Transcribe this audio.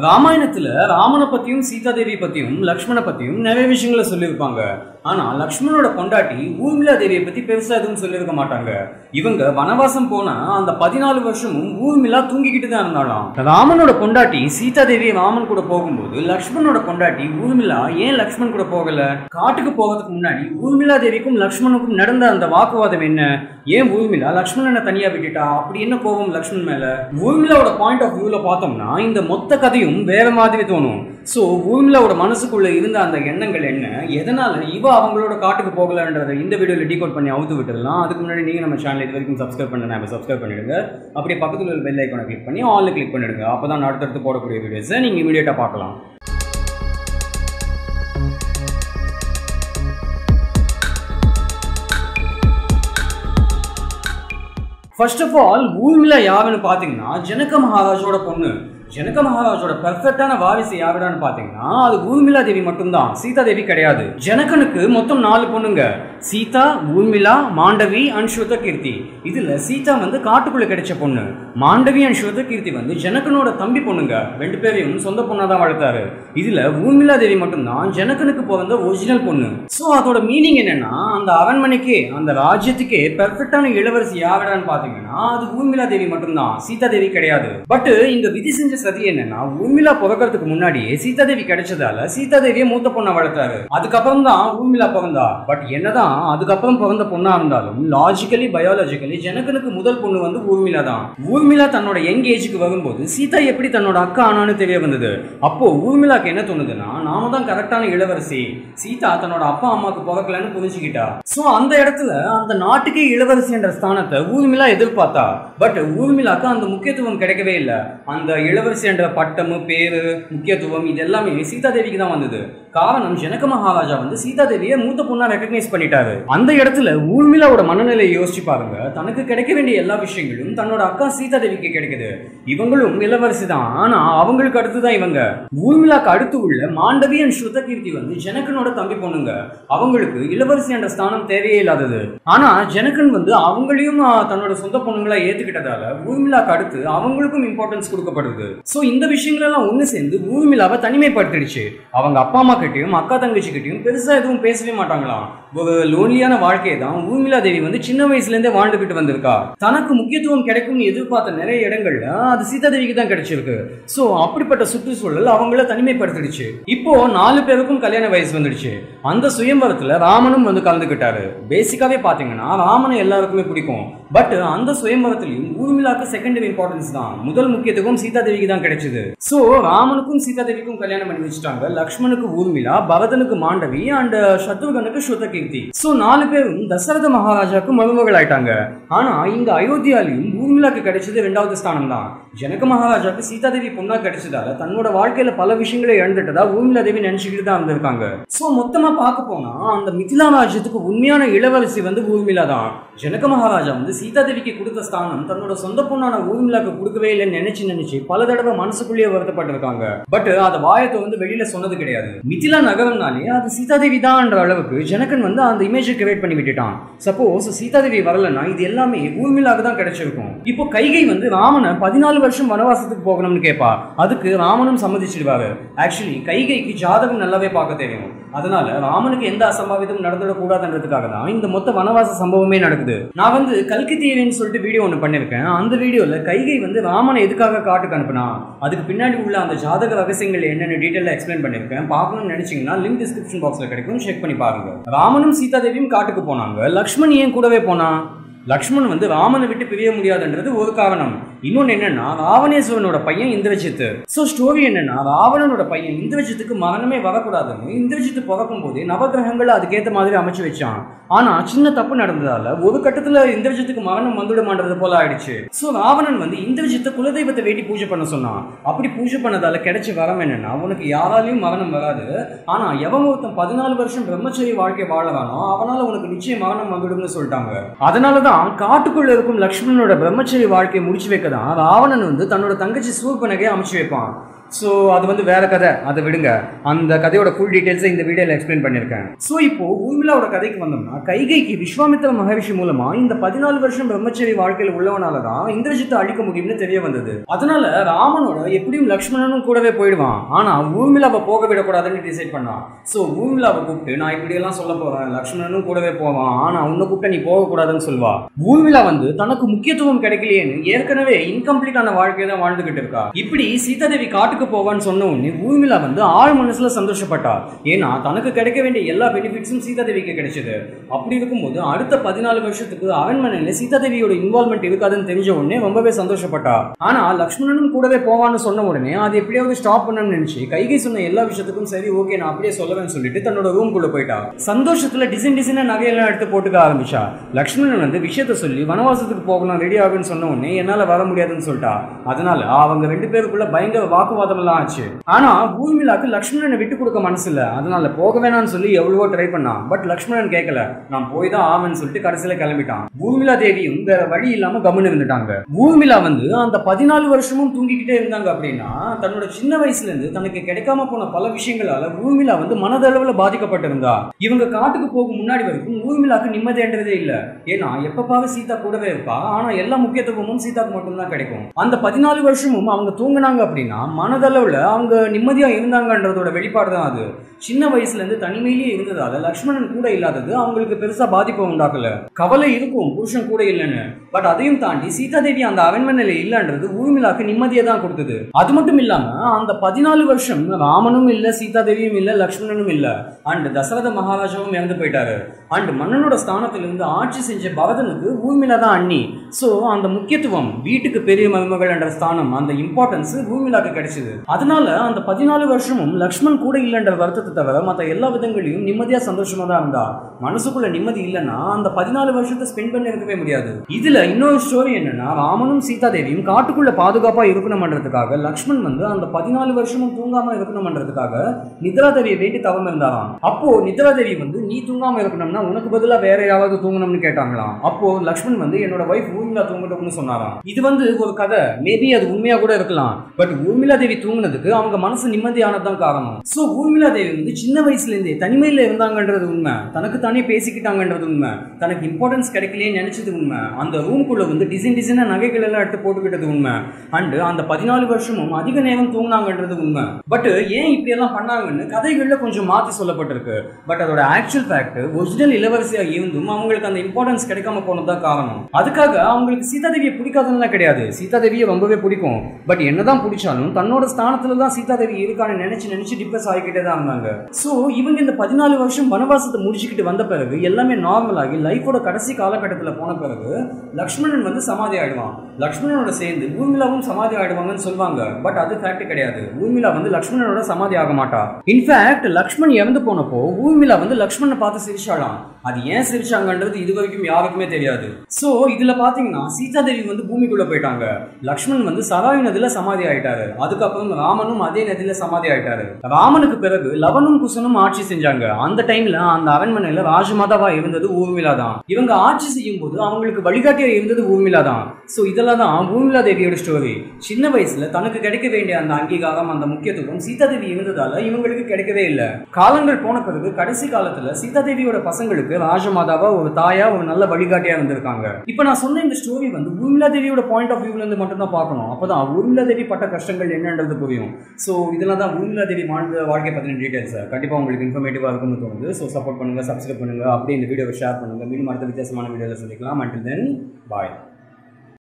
ராமாயணத்துல ராமனை பத்தியும் சீதா தேவி பத்தியும் லக்ஷ்மண பத்தியும் நிறைய விஷயங்களை சொல்லியிருப்பாங்க. ஆனா லக்ஷ்மணோட பொண்டாட்டி ஊர்மிளா தேவியை பத்தி பெருசா எதுவும் சொல்லியிருக்க மாட்டாங்க. இவங்க வனவாசம் போனா அந்த 14 வருஷமும் ஊர்மிளா தூங்கிக்கிட்டு தான் இருந்தாலும். ராமனோட பொண்டாட்டி சீதா தேவி ராமன் கூட போகும்போது லக்ஷ்மணோட பொண்டாட்டி ஊர்மிளா ஏன் லக்ஷ்மண் கூட போகல? காட்டுக்கு போகிறதுக்கு முன்னாடி ஊர்மிளா தேவிக்கும் லக்ஷ்மணுக்கும் நடந்த அந்த வாக்குவாதம் என்ன? ஏன் ஊர்மிளா லக்ஷ்மணனை தனியா விட்டுட்டா? அப்படி என்ன கோபம் லக்ஷ்மண் மேல? ஊர்மிளாவோட பாயிண்ட் ஆஃப் வியூல பார்த்தோம்னா இந்த மொத்த கதையும் வேற மாதிரி தோணும். சோ ஊர்மிளாவோட மனசுக்குள்ள இருந்த அந்த எண்ணங்கள் என்ன, எதனால இவ அவங்களோட காட்டுக்கு போகலன்றதை இந்த வீடியோல டீகோட் பண்ணி அவுத்து விட்டுடலாம். அதுக்கு முன்னாடி நீங்க நம்ம சேனல் இது வரைக்கும் சப்ஸ்கிரைப் பண்ணா சப்ஸ்கிரைப் பண்ணிடுங்க. அப்படியே பக்கத்துல உள்ள பெல் ஐகானை கிளிக் பண்ணி ஆல்ல கிளிக் பண்ணிடுங்க. அப்பதான் அடுத்தடுத்து போடக்கூடிய வீடியோஸை நீங்க இமீடியட்டா பார்க்கலாம். ஃபர்ஸ்ட் ஆஃப் ஆல் ஊர்மிளா யாருன்னு பாத்தீங்கன்னா ஜனக மகாராஜோட பொண்ணு. ஜனக மகாராஜோட பெர்ஃபெக்டான வாரிசு யாருடான்னு பாத்தீங்கன்னா அது ஊர்மிளா தேவி மட்டும்தான், சீதா தேவி கிடையாது. ஜனகனுக்கு மொத்தம் 4 பொண்ணுங்க. சீதா, ஊர்மிளா, மாண்டவி அண்ட் ஸ்ருதகீர்த்தி. இதுல சீதா வந்து காட்டுக்குள்ள கிடைச்ச பொண்ணு. மாண்டவி அண்ட் ஸ்ருதகீர்த்தி வந்து ஜனகனோட தம்பி பொண்ணுங்க. 2 பேரையும் சொந்த பொண்ணா தான் வளர்த்தாரு. இதுல ஊர்மிளா தேவி மட்டும்தான் ஜனகனுக்கு பிறந்த ஒரிஜினல் பொண்ணு. சோ அதோட மீனிங் என்னன்னா அந்த அரண்மனைக்கே அந்த ராஜ்யத்துக்கே பெர்ஃபெக்டான இளவரசி யாருடான்னு பாத்தீங்கன்னா அது ஊர்மிளா தேவி மட்டும்தான், சீதா தேவி கிடையாது. பட் இந்த விதி செஞ்ச சதி என்னன்னா ஊர்மிளா பிறக்கிறதுக்கு முன்னாடியே சீதா தேவி கிடைச்சதால சீதா தேவியை மூத்த பொண்ணா வளர்த்தாரு. அதுக்கப்புறம் தான் ஊர்மிளா பிறந்தா. பட் என்னதான் அதுக்கப்புறம் பிறந்த பொண்ணா இருந்தாலும் லாஜிக்கலி பயாலஜிக்கலி ஜனகனுக்கு முதல் பொண்ணு வந்து ஊர்மிளா தான். ஊர்மிளா தன்னோட யங் ஏஜுக்கு வரும்போது சீதா எப்படி தன்னோட அக்கா ஆனான்னு தெரிய வந்தது. அப்போ ஊர்மிளாக்கு என்ன தோணுதுன்னா நாம தான் கரெக்டான இளவரசி, சீதா தன்னோட அப்பா அம்மாவுக்கு பிறக்கலன்னு புரிஞ்சுக்கிட்டா. சோ அந்த இடத்துல அந்த நாட்டுக்கே இளவரசி என்ற ஸ்தானத்தை ஊர்மிளா எதிர்பார்த்தா. பட் ஊர்மிளாக்கு அந்த முக்கியத்துவம் கிடைக்கவே இல்லை. அந்த இளவரசி என்ற பட்டமு பேரு முக்கியத்துவம் இது எல்லாமே சீதா தேவிக்கு தான் வந்தது. காரணம் ஜனக மகாராஜா வந்து சீதா தேவியை மூத்த பொண்ணா ரெகக்னைஸ் பண்ணிட்டாரு. அந்த இடத்துல ஊர்மிளாவோட மனநிலையை யோசிச்சு பாருங்க. தனக்கு கிடைக்க வேண்டிய எல்லா விஷயங்களும் தன்னோட அக்கா சீதா தேவிக்கு கிடைக்குது. இவங்களும் இளவரசி தான், ஆனா அவங்களுக்கு அடுத்துதான் இவங்க. ஊர்மிளாக்கு அடுத்து உள்ள மாண்டவி அண்ட் ஸ்ருதகீர்த்தி வந்து ஜனகனோட தம்பி பொண்ணுங்க. அவங்களுக்கு இளவரசி என்ற ஸ்தானம் தேவையே இல்லாதது. ஆனா ஜனகன் வந்து அவங்களையும் தன்னோட சொந்த பொண்ணுங்களா ஏத்துக்கிட்டதால ஊர்மிளாக்கு அடுத்து அவங்களுக்கும் இம்பார்ட்டன்ஸ் கொடுக்கப்படுது. சோ இந்த விஷயங்கள் எல்லாம் ஒண்ணு சேர்ந்து ஊர்மிளாவை தனிமைப்படுத்திடுச்சு. அவங்க அப்பா அம்மா கிட்டையும் அக்கா தங்கச்சி கிட்டையும் பெருசா எதுவும் பேசவே மாட்டாங்களாம். ஒரு லோன்லியான வாழ்க்கையை தான் ஊர்மிளா தேவி வந்து சின்ன வயசுல இருந்தே வாழ்ந்துகிட்டு வந்திருக்கா. தனக்கு முக்கியத்துவம் கிடைக்கும்னு எதிர்பார்த்த நிறைய இடங்கள்ல அது சீதா தேவிக்கு தான் கிடைச்சிருக்கு. சோ அப்படிப்பட்ட சுற்றுச்சூழல் அவங்கள தனிமைப்படுத்திடுச்சு. இப்போ 4 பேருக்கும் கல்யாண வயசு வந்துடுச்சு. அந்த சுயம்பரத்துல ராமனும் வந்து கலந்துகிட்டாரு. பேசிக்காவே பாத்தீங்கன்னா ராமனை எல்லாருக்குமே பிடிக்கும். பட் அந்த சுயம்பரத்திலையும் ஊர்மிளாக்கு செகண்டரி இம்பார்ட்டன்ஸ் தான், முதல் முக்கியத்துவம் சீதா தேவிக்கு தான் கிடைச்சது. சோ ராமனுக்கும் சீதா தேவிக்கும் கல்யாணம் பண்ணி வச்சுட்டாங்க. லக்ஷ்மணுக்கு ஊர்மிளா, பரதனுக்கு மாண்டவி அண்ட் சத்ருகனுக்கு ஸ்ருதகீர்த்தி. சோ 4 பேரும் தசரத மகாராஜாவுக்கு மருமகள் ஆயிட்டாங்க. ஆனா இங்க அயோத்தியாலையும் ஊர்மிளாக்கு கிடைச்சது 2வது ஸ்தானம் தான். ஜனக மகாராஜாவுக்கு சீதா தேவி பொண்ணா கிடைச்சதால தன்னோட வாழ்க்கையில பல விஷயங்களை இழந்துட்டதா ஊர்மிளா தேவி நினைச்சுக்கிட்டு தான் இருந்திருக்காங்க. சோ மொத்தமா பார்க்க போனா அந்த மிதிலா ராஜ்யத்துக்கு உண்மையான இளவரசி வந்து ஊர்மிளா தான். ஜனக மகாராஜா வந்து சீதா தேவிக்கு கொடுத்த ஸ்தானம் தன்னோட சொந்த பொண்ணான ஊர்மிளாக்கு கொடுக்கவே இல்லைன்னு நினைச்சு பல தடவை மனசுக்குள்ளேயே வருத்தப்பட்டிருக்காங்க. பட் அதை வாயத்தை வந்து வெளியில சொன்னது கிடையாது. மிதிலா நகரம்னாலே அது சீதா தேவி தான் அளவுக்கு ஜனகன் வந்து அந்த இமேஜை கிரியேட் பண்ணி விட்டுட்டான். சப்போஸ் சீதா தேவி வரலன்னா இது எல்லாமே ஊர்மிளாக்கு தான் கிடைச்சிருக்கும். இப்போ கைகை வந்து ராமனை 14 வருஷம் வனவாசத்துக்கு போகணும்னு கேட்பா. அதுக்கு ராமனும் சம்மதிச்சிடுவாரு. ஆக்சுவலி கைகைக்கு ஜாதகம் நல்லாவே பார்க்க தெரியும். அதனால ராமனுக்கு எந்த அசம்பாவிதம் நடந்துடக்கூடாதுன்றதுக்காக தான் இந்த மொத்த வனவாச சம்பவமே நடக்குது. நான் வந்து கல்கி தேவின்னு சொல்லிட்டு வீடியோ ஒன்று பண்ணிருக்கேன். அந்த வீடியோல கைகை வந்து ராமனை எதுக்காக காட்டுக்கு அனுப்புனா அதுக்கு பின்னாடி உள்ள அந்த ஜாதக ரகசியங்கள் என்னென்ன டீட்டெயிலா எக்ஸ்பிளைன் பண்ணிருக்கேன். பார்க்கணும்னு நினைச்சீங்கன்னா லிங்க் டிஸ்கிரிப்ஷன் பாக்ஸ்ல கிடைக்கும், செக் பண்ணி பாருங்க. ராமனும் சீதா தேவியும் காட்டுக்கு போனாங்க. லக்ஷ்மண் ஏன் கூடவே போனா? லக்ஷ்மண் வந்து ராமனை விட்டு பிரிய முடியாதுன்றது ஒரு காரணம். இன்னொன்னு என்னன்னா ராவணேஸ்வரனோட பையன் இந்திரஜித். சோ ஸ்டோரி என்னன்னா ராவணனோட பையன் இந்திரஜித்துக்கு மரணமே வரக்கூடாதுன்னு இந்திரஜித் பிறக்கும் போதே நவகிரகங்களை அதுக்கேற்ற மாதிரி அமைச்சு வச்சான். ஆனா சின்ன தப்பு நடந்ததால ஒரு கட்டத்துல இந்திரஜித்துக்கு மரணம் வந்துடுமான்றது போல ஆயிடுச்சு. சோ ராவணன் வந்து இந்திரஜித்தை குலதெய்வத்தை வேண்டி பூஜை பண்ண சொன்னான். அப்படி பூஜை பண்ணதால கிடைச்ச வரம் என்னன்னா உனக்கு யாராலையும் மரணம் வராது, ஆனா எவன் ஒருத்தன் 14 வருஷம் பிரம்மச்சரிய வாழ்க்கை வாழறானோ அவனால உனக்கு நிச்சயம் மரணம் வந்துடும்னு சொல்லிட்டாங்க. அதனாலதான் காட்டுக்குள்ள இருக்கும் லக்ஷ்மணனோட பிரம்மச்சரிய வாழ்க்கையை முடிச்சு வைக்கதான் ராவணன் வந்து தன்னோட தங்கச்சி சூர்பனகை அமைச்சு வைப்பான். ஸோ அது வந்து வேற கதை, அதை விடுங்க. அந்த கதையோட ஃபுல் டீடைல்ஸை இந்த வீடியோவில் எக்ஸ்பிளைன் பண்ணியிருக்கேன். ஸோ இப்போ ஊர்மிளாவோட கதைக்கு வந்தோம்னா, கைகைக்கு விஸ்வாமித்திர மகரிஷி மூலமா இந்த 14 வருஷம் பிரம்மச்சரி வாழ்க்கையில் உள்ளவனால தான் இந்திரஜித்தை அழிக்க முடியும்னு தெரிய வந்தது. அதனால ராமனோட எப்படியும் லக்ஷ்மணனும் கூடவே போயிடுவான். ஆனா ஊர்மிளாவை போக விடக்கூடாதுன்னு டிசைட் பண்ணான். ஸோ ஊர்மிளாவை கூப்பிட்டு, நான் இப்படியெல்லாம் சொல்ல போறேன், லக்ஷ்மணனும் கூடவே போவான், ஆனா உன்னை கூப்பிட்டு நீ போகக்கூடாதுன்னு சொல்வா. ஊர்மிளா வந்து தனக்கு முக்கியத்துவம் கிடைக்கலையேன்னு ஏற்கனவே இன்கம்ப்ளீட்டான வாழ்க்கையை தான் வாழ்ந்துகிட்டு இருக்கா. இப்படி சீதாதேவி காட்டுக்கு போவான்னு சொன்ன உடனே ஊர்மிளா வந்து ஆழ் மனசுல சந்தோஷப்பட்டா. ஏன்னா தனக்கு கிடைக்க வேண்டிய எல்லா பெனிஃபிட்ஸும் சீதாதேவிக்கு கிடைச்சது. அப்படி இருக்கும்போது அடுத்த 14 வருஷத்துக்கு அரண்மனையில சீதாதேவியோட இன்வால்மெண்ட் இருக்காதுன்னு தெரிஞ்ச உடனே ரொம்பவே சந்தோஷப்பட்டா. ஆனா லக்ஷ்மணனும் கூடவே போவான்னு சொன்ன உடனே அது எப்படியாவது ஸ்டாப் பண்ணணும்னு நினைச்சு கைகை சொன்ன எல்லா விஷயத்துக்கும் சரி ஓகே நான் அப்படியே சொல்லுவேன்னு சொல்லிட்டு தன்னோட ரூம் குள்ள போயிட்டா. சந்தோஷத்துல டிசைனா நகையெல்லாம் எடுத்து போட்டுக்க ஆரம்பிச்சா. லக்ஷ்மணன் வந்து விஷயத்த சொல்லி வனவாசத்துக்கு போகலாம் ரெடி ஆகுன்னு சொன்ன உடனே என்னால வர முடியாதுன்னு சொல்லிட்டா. அதனால அவங்க 2 பேருக்குள்ள பயங்கர வாக்குவாதம் எல்லாம் ஆச்சு. ஆனா ஊர்மிளாக்கு லக்ஷ்மணனை விட்டு கொடுக்க மனசு இல்ல. அதனால போக வேணாம்னு சொல்லி எவ்வளவோ ட்ரை பண்ணான். பட் லக்ஷ்மணன் கேட்கல. நான் போய் தான் ஆவன்னு சொல்லிட்டு கடைசியில கிளம்பிட்டான். ஊர்மிளா தேவியும் வேற வழி இல்லாம கம்முன்னு இருந்துட்டாங்க. ஊர்மிளா வந்து அந்த 14 வருஷமும் தூங்கிக்கிட்டே இருந்தாங்க. அப்படின்னா தன்னோட சின்ன வயசுல இருந்து தனக்கு கிடைக்காம போன பல விஷயங்களால ஊர்மிளா வந்து மனதளவுல பாதிக்கப்பட்டிருந்தா. இவங்க காட்டுக்கு போகும் முன்னாடி வரைக்கும் ஊர்மிளாக்கு நிம்மதின்றதே இல்ல. ஏன்னா எப்பப்பாவது சீதா கூடவே இருப்பா. ஆனா எல்லா முக்கியத்துவமும் சீதாக்கு மட்டும் தான் கிடைக்கும். அந்த 14 வருஷமும் அவங்க தூங்கினாங்க அப்படின்னா மனதளவுல அவங்க நிம்மதியா இருந்தாங்கன்றதோட வெளிப்பாடு தான் அது. சின்ன வயசுல இருந்து தனிமையிலேயே இருந்ததால லக்ஷ்மணன் கூட இல்லாதது அவங்களுக்கு பெருசா பாதிப்பை உண்டாக்கல. கவலை இருக்கும் புருஷன் கூட இல்லைன்னு. பட் அதையும் தாண்டி சீதாதேவி அந்த அரண்மனையில இல்லன்றது ஊர்மிளாக்கு நிம்மதியை தான் கொடுத்தது. அது மட்டும் இல்லாம அந்த 14 வருஷம் ராமனும் இல்ல, சீதாதேவியும் இல்ல, லக்ஷ்மணனும் இல்ல, அண்ட் தசரத மகாராஜாவும் இறந்து போயிட்டாரு. அண்ட் மன்னனோட ஸ்தானத்திலிருந்து ஆட்சி செஞ்ச பரதனுக்கு ஊர்மிளா தான் அண்ணி. சோ அந்த முக்கியத்துவம், வீட்டுக்கு பெரிய மருமகள் என்ற ஸ்தானம், அந்த இம்பார்ட்டன்ஸ் ஊர்மிளாக்கு கிடைச்சது. அதனால அந்த 14 வருஷமும் லக்ஷ்மண் கூட இல்லைன்ற வருத்தத்தை தவிர மற்ற எல்லா விதங்களையும் நிம்மதியா சந்தோஷமா தான் இருந்தா. மனசுக்குள்ள நிம்மதி இல்லைன்னா அந்த 14 வருஷத்தை ஸ்பெண்ட் பண்ணி இருக்கவே முடியாது. இதுல இன்னொரு ஸ்டோரி என்னன்னா, ராமனும் சீதாதேவியும் காட்டுக்குள்ள பாதுகாப்பா இருக்கணும்ன்றதுக்காக லக்ஷ்மண் வந்து அந்த 14 வருஷமும் தூங்காம இருக்கணும்ன்றதுக்காக நித்ராதேவியை வேண்டி தவம் இருந்தாராம். அப்போ நித்ராதேவி வந்து நீ தூங்காம இருக்கணும்னா உனக்கு பதிலா வேற யாராவது தூங்கணும்னு கேட்டாங்களாம். அப்போ லக்ஷ்மண் வந்து என்னோட வைஃப் ஊர்மிளா தூங்கட்டும்னு சொன்னாராம். இது வந்து ஒரு கதை, மேபி அது உண்மையா கூட இருக்கலாம். பட் ஊர்மிளா தேவி தூங்குனதுக்கு அவங்க மனசு நிம்மதியானதான் காரணம். சோ ஊர்மிளா தேவி வந்து சின்ன வயசுல இருந்தே தனிமையில இருந்தாங்கன்றது உண்மை, தனக்கு தானே பேசிக்கிட்டாங்கன்றது உண்மை, தனக்கு இம்பார்ட்டன்ஸ் கிடைக்கலையே நினைச்சது உண்மை, அந்த ரூம்குள்ள வந்து டிசைனா நகைகள் எல்லாம் எடுத்து போட்டுக்கிட்டது உண்மை, அண்ட் அந்த 14 வருஷமும் அதிக நேரம் தூங்கினாங்கன்றது உண்மை. பட் ஏன் இப்படி எல்லாம் பண்ணாங்கன்னு கதைகள்ல கொஞ்சம் மாத்தி சொல்லப்பட்டிருக்கு. பட் அதோட ஆக்சுவல் ஃபேக்ட் ஒரிஜினல் இளவரசியா இருந்தும் அவங்களுக்கு அந்த இம்பார்ட்டன்ஸ் கிடைக்காம போனதுதான் காரணம். அதுக்காக அவங்களுக்கு சீதாதேவியை பிடிக்காதுன்னு கிடையாது, சீதாதேவியை ரொம்பவே பிடிக்கும். பட் என்னதான் பிடிச்சாலும் தன்னோட ஸ்தானத்துல தான் சீதாதேவி இருக்கான்னு நினைச்சு டிப்ரெஸ் ஆகிக்கிட்டே தான் இருந்தாங்க. சோ இவங்க இந்த 14 வருஷம் வனவாசத்தை முடிச்சுக்கிட்டு வந்த பிறகு எல்லாமே நார்மல் ஆகி லைஃபோட கடைசி காலகட்டத்தில் போன பிறகு லக்ஷ்மணன் வந்து சமாதி ஆயிடுவான். லக்ஷ்மணனோட சேர்ந்து ஊர்மிளாவும் சமாதி ஆயிடுவாங்கன்னு சொல்லுவாங்க. பட் அது ஃபேக்ட் கிடையாது. ஊர்மிளா வந்து லக்ஷ்மணனோட சமாதி ஆக மாட்டா. இன்ஃபேக்ட் லக்ஷ்மண் இறந்து போனப்போ ஊர்மிளா வந்து லக்ஷ்மணனை பார்த்து சிரிச்சாலாம். அது ஏன் சிரிச்சாங்கன்றது இது வரைக்கும் யாருக்குமே தெரியாது. சோ இதுல பாத்தீங்கன்னா சீதாதேவி வந்து பூமிக்குள்ள போயிட்டாங்க. லக்ஷ்மண் வந்து சராயு நதியில சமாதி ஆயிட்டாரு. அதுக்கப்புறம் ராமனும் அதே நதியில சமாதி ஆயிட்டாரு. ராமனுக்கு பிறகு லவனும் குசனும் ஆட்சி செஞ்சாங்க. அந்த டைம்ல அந்த அரண்மனையில ராஜமாதாவா இருந்தது ஊர்மிளா தான். இவங்க ஆட்சி செய்யும் போது அவங்களுக்கு வழிகாட்டியா இருந்தது ஊர்மிளா தான். சோ இதெல்லாம் தான் ஊர்மிளா தேவியோட ஸ்டோரி. சின்ன வயசுல தனக்கு கிடைக்க வேண்டிய அந்த அங்கீகாரம், அந்த முக்கியத்துவம் சீதாதேவி இருந்ததால இவங்களுக்கு கிடைக்கவே இல்லை. காலங்கள் போன பிறகு கடைசி காலத்துல சீதாதேவியோட பசங்களுக்கு ராஜமாதாவா ஒரு தாயா ஒரு நல்ல வழிகாட்டியா இருந்திருக்காங்க. இப்ப நான் சொன்ன இந்த ஸ்டோரி வந்து ஊர்மிளா தேவியோட பாயிண்ட் ஆஃப் வியூல இருந்து மட்டும் தான் பார்க்கணும். அப்பதான் ஊர்மிளா தேவி பட்ட கஷ்டங்கள் என்னன்றது புரியும். சோ இதெல்லாம் தான் ஊர்மிளா தேவி வாழ்ந்த வாழ்க்கை பத்தின டீடைல்ஸ். கண்டிப்பா உங்களுக்கு இன்ஃபர்மேட்டிவா இருக்கும்னு தோணுது. சோ சப்போர்ட் பண்ணுங்க, சப்ஸ்கிரைப் பண்ணுங்க, அப்படியே இந்த வீடியோவை ஷேர் பண்ணுங்க. மீண்டும் அடுத்த வித்தியாசமான வீடியோல சந்திக்கலாம். Until then, bye.